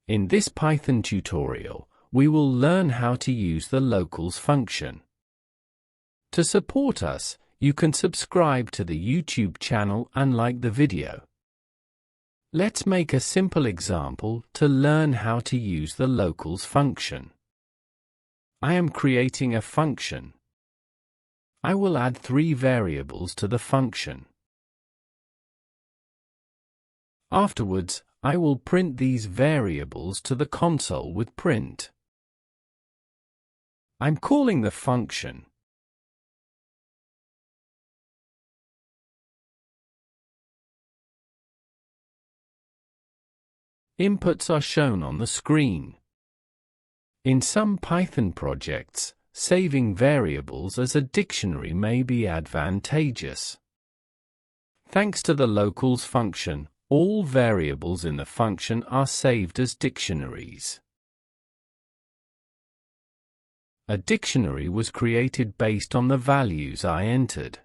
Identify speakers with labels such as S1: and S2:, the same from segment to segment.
S1: In this Python tutorial, we will learn how to use the locals function. To support us, you can subscribe to the YouTube channel and like the video. Let's make a simple example to learn how to use the locals function. I am creating a function. I will add 3 variables to the function. Afterwards, I will print these variables to the console with print. I'm calling the function. Inputs are shown on the screen. In some Python projects, saving variables as a dictionary may be advantageous. Thanks to the locals function, all variables in the function are saved as dictionaries. A dictionary was created based on the values I entered.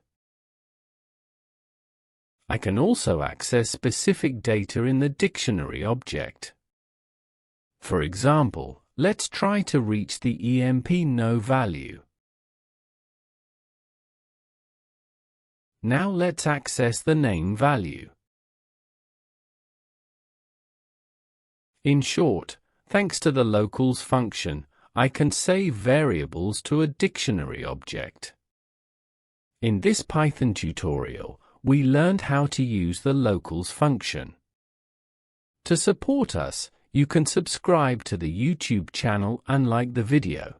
S1: I can also access specific data in the dictionary object. For example, let's try to reach the EMP no value. Now let's access the name value. In short, thanks to the locals function, I can save variables to a dictionary object. In this Python tutorial, we learned how to use the locals function. To support us, you can subscribe to the YouTube channel and like the video.